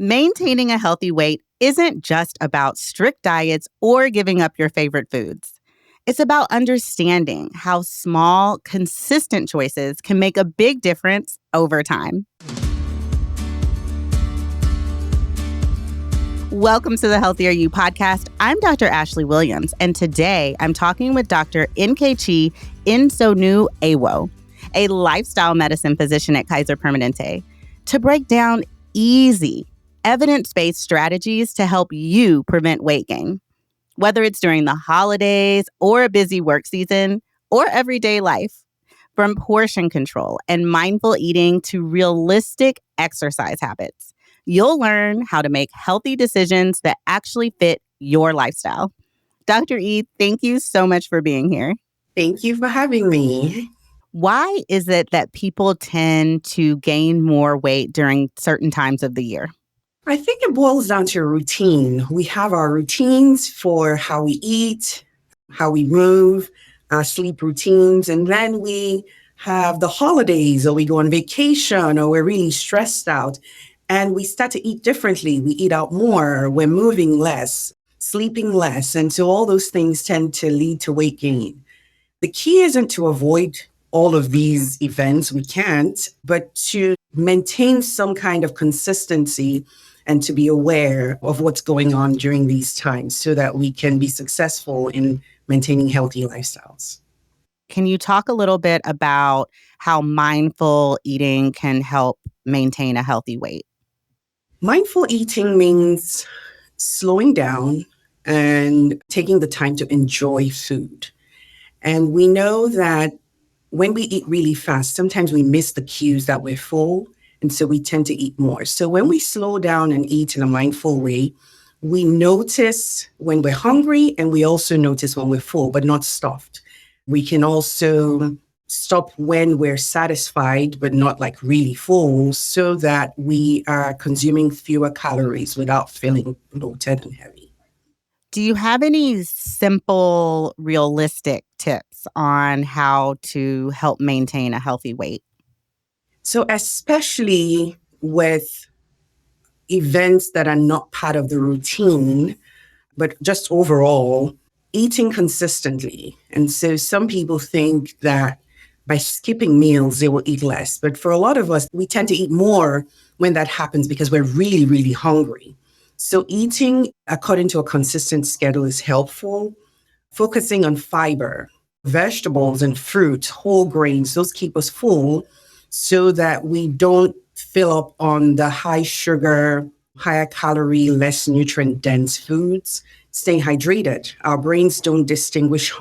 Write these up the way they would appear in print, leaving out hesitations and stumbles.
Maintaining a healthy weight isn't just about strict diets or giving up your favorite foods. It's about understanding how small, consistent choices can make a big difference over time. Welcome to the Healthier You podcast. I'm Dr. Ashlee Williams, and today I'm talking with Dr. Nkechinyerem Eseonu-Ewoh, a lifestyle medicine physician at Kaiser Permanente, to break down easy, evidence-based strategies to help you prevent weight gain. Whether it's during the holidays or a busy work season or everyday life, from portion control and mindful eating to realistic exercise habits, you'll learn how to make healthy decisions that actually fit your lifestyle. Dr. E, thank you so much for being here. Thank you for having me. Why is it that people tend to gain more weight during certain times of the year? I think it boils down to a routine. We have our routines for how we eat, how we move, our sleep routines, and then we have the holidays, or we go on vacation, or we're really stressed out, and we start to eat differently. We eat out more, we're moving less, sleeping less, and so all those things tend to lead to weight gain. The key isn't to avoid all of these events, we can't, but to maintain some kind of consistency and to be aware of what's going on during these times so that we can be successful in maintaining healthy lifestyles. Can you talk a little bit about how mindful eating can help maintain a healthy weight? Mindful eating means slowing down and taking the time to enjoy food. And we know that when we eat really fast, sometimes we miss the cues that we're full, and so we tend to eat more. So when we slow down and eat in a mindful way, we notice when we're hungry and we also notice when we're full, but not stuffed. We can also stop when we're satisfied, but not like really full, so that we are consuming fewer calories without feeling bloated and heavy. Do you have any simple, realistic tips on how to help maintain a healthy weight? So especially with events that are not part of the routine, but just overall, eating consistently. And so some people think that by skipping meals, they will eat less. But for a lot of us, we tend to eat more when that happens because we're really, really hungry. So eating according to a consistent schedule is helpful. Focusing on fiber, vegetables and fruit, whole grains, those keep us full so that we don't fill up on the high sugar, higher calorie, less nutrient dense foods. Staying hydrated. Our brains don't distinguish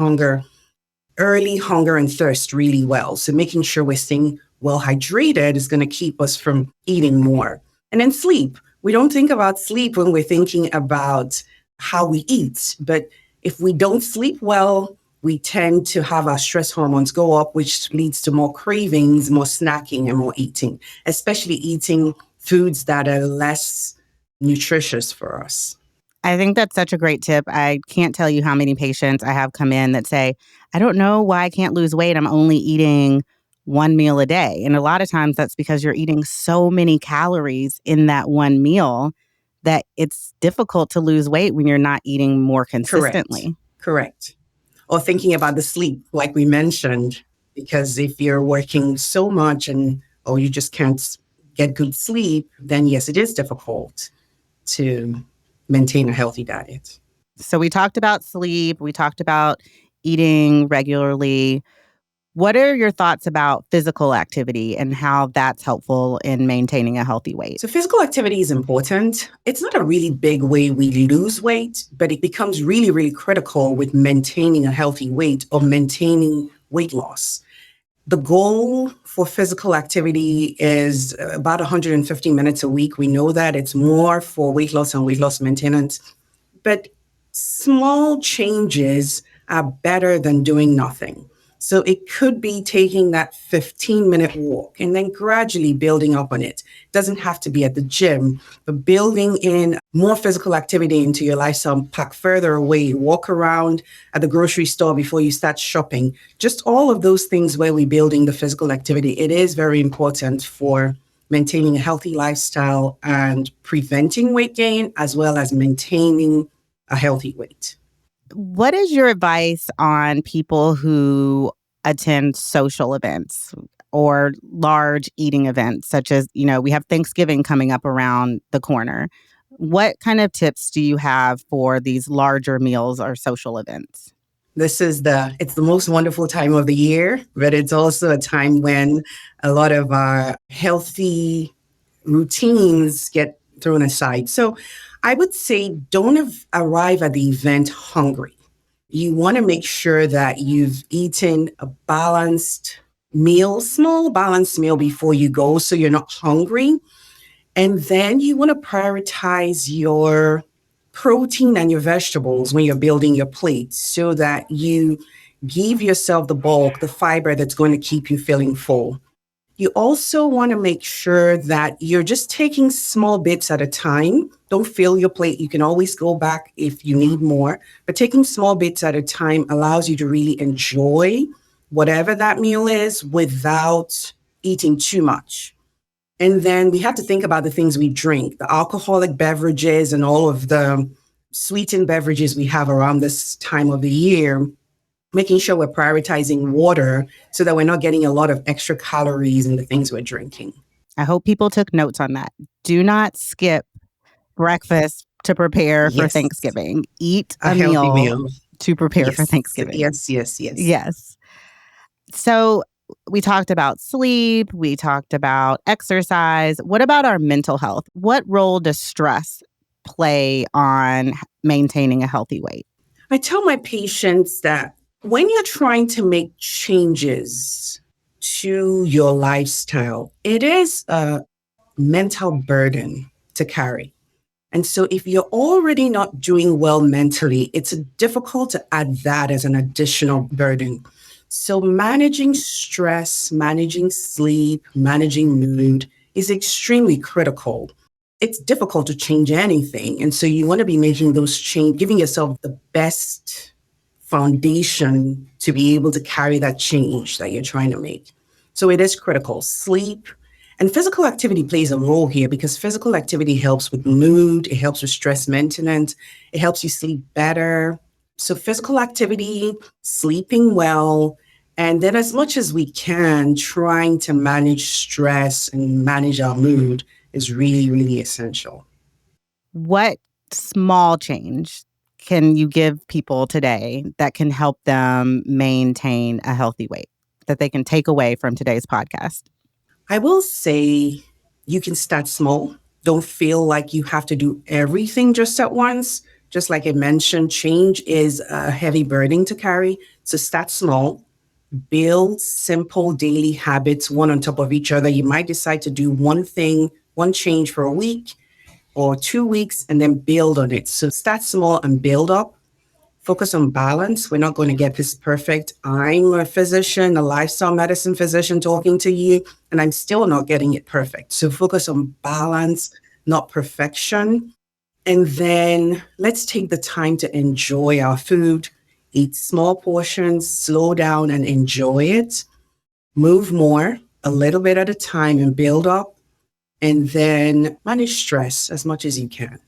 early hunger and thirst really well. So making sure we're staying well hydrated is going to keep us from eating more. And then sleep. We don't think about sleep when we're thinking about how we eat. But if we don't sleep well, we tend to have our stress hormones go up, which leads to more cravings, more snacking, and more eating, especially eating foods that are less nutritious for us. I think that's such a great tip. I can't tell you how many patients I have come in that say, I don't know why I can't lose weight. I'm only eating one meal a day. And a lot of times that's because you're eating so many calories in that one meal that it's difficult to lose weight when you're not eating more consistently. Correct. Or thinking about the sleep, like we mentioned, because if you're working so much or you just can't get good sleep, then yes, it is difficult to maintain a healthy diet. So we talked about sleep. We talked about eating regularly. What are your thoughts about physical activity and how that's helpful in maintaining a healthy weight? So physical activity is important. It's not a really big way we lose weight, but it becomes really, really critical with maintaining a healthy weight or maintaining weight loss. The goal for physical activity is about 150 minutes a week. We know that it's more for weight loss and weight loss maintenance, but small changes are better than doing nothing. So it could be taking that 15-minute walk and then gradually building up on it. It doesn't have to be at the gym, but building in more physical activity into your lifestyle, pack further away, walk around at the grocery store before you start shopping. Just all of those things where we're building the physical activity. It is very important for maintaining a healthy lifestyle and preventing weight gain, as well as maintaining a healthy weight. What is your advice on people who attend social events or large eating events, such as, we have Thanksgiving coming up around the corner? What kind of tips do you have for these larger meals or social events? It's the most wonderful time of the year, but it's also a time when a lot of our healthy routines get thrown aside. So I would say don't arrive at the event hungry. You want to make sure that you've eaten a balanced meal, small balanced meal before you go so you're not hungry. And then you want to prioritize your protein and your vegetables when you're building your plate so that you give yourself the bulk, the fiber that's going to keep you feeling full. You also want to make sure that you're just taking small bits at a time. Don't fill your plate. You can always go back if you need more, but taking small bits at a time allows you to really enjoy whatever that meal is without eating too much. And then we have to think about the things we drink, the alcoholic beverages and all of the sweetened beverages we have around this time of the year, making sure we're prioritizing water so that we're not getting a lot of extra calories in the things we're drinking. I hope people took notes on that. Do not skip breakfast to prepare for Thanksgiving. Eat a healthy meal to prepare for Thanksgiving. Yes. So we talked about sleep. We talked about exercise. What about our mental health? What role does stress play on maintaining a healthy weight? I tell my patients that when you're trying to make changes to your lifestyle, it is a mental burden to carry. And so if you're already not doing well mentally, it's difficult to add that as an additional burden. So managing stress, managing sleep, managing mood is extremely critical. It's difficult to change anything. And so you want to be making those change, giving yourself the best foundation to be able to carry that change that you're trying to make. So it is critical. Sleep and physical activity plays a role here because physical activity helps with mood, it helps with stress maintenance, it helps you sleep better. So physical activity, sleeping well, and then as much as we can, trying to manage stress and manage our mood is really, really essential. What small change can you give people today that can help them maintain a healthy weight that they can take away from today's podcast? I will say you can start small. Don't feel like you have to do everything just at once. Just like I mentioned, change is a heavy burden to carry. So start small. Build simple daily habits, one on top of each other. You might decide to do one thing, one change for a week or 2 weeks, and then build on it. So start small and build up. Focus on balance. We're not going to get this perfect. I'm a physician, a lifestyle medicine physician talking to you, and I'm still not getting it perfect. So focus on balance, not perfection. And then let's take the time to enjoy our food. Eat small portions, slow down and enjoy it. Move more, a little bit at a time and build up. And then manage stress as much as you can.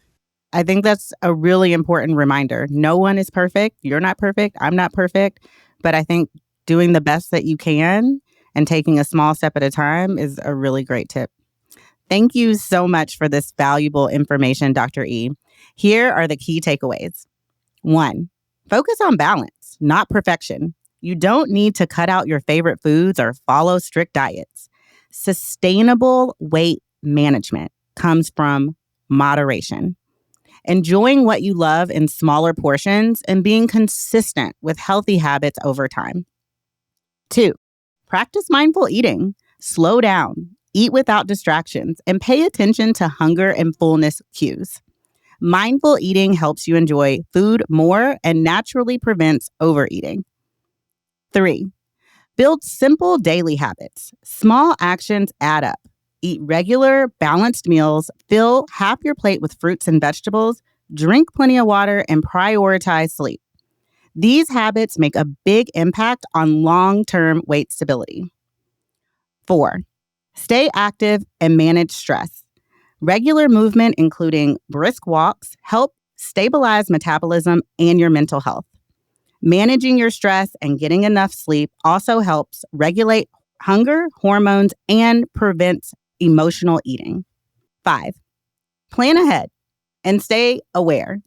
I think that's a really important reminder. No one is perfect. You're not perfect. I'm not perfect. But I think doing the best that you can and taking a small step at a time is a really great tip. Thank you so much for this valuable information, Dr. E. Here are the key takeaways. 1, focus on balance, not perfection. You don't need to cut out your favorite foods or follow strict diets. Sustainable weight management comes from moderation. Enjoying what you love in smaller portions and being consistent with healthy habits over time. 2, practice mindful eating. Slow down, eat without distractions, and pay attention to hunger and fullness cues. Mindful eating helps you enjoy food more and naturally prevents overeating. 3, build simple daily habits. Small actions add up. Eat regular, balanced meals, fill half your plate with fruits and vegetables, drink plenty of water, and prioritize sleep. These habits make a big impact on long-term weight stability. 4, Stay active and manage stress. Regular movement, including brisk walks, help stabilize metabolism and your mental health. Managing your stress and getting enough sleep also helps regulate hunger, hormones, and prevents emotional eating. 5, plan ahead and stay aware.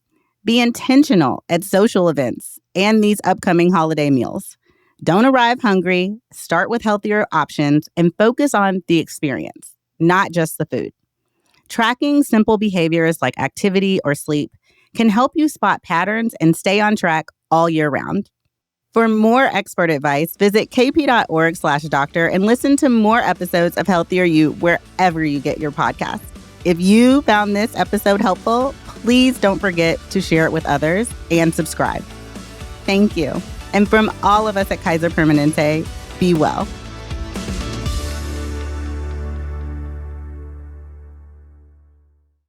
Be intentional at social events and these upcoming holiday meals. Don't arrive hungry, start with healthier options, and focus on the experience, not just the food. Tracking simple behaviors like activity or sleep can help you spot patterns and stay on track all year round. For more expert advice, visit kp.org/doctor and listen to more episodes of Healthier You wherever you get your podcasts. If you found this episode helpful, please don't forget to share it with others and subscribe. Thank you. And from all of us at Kaiser Permanente, be well.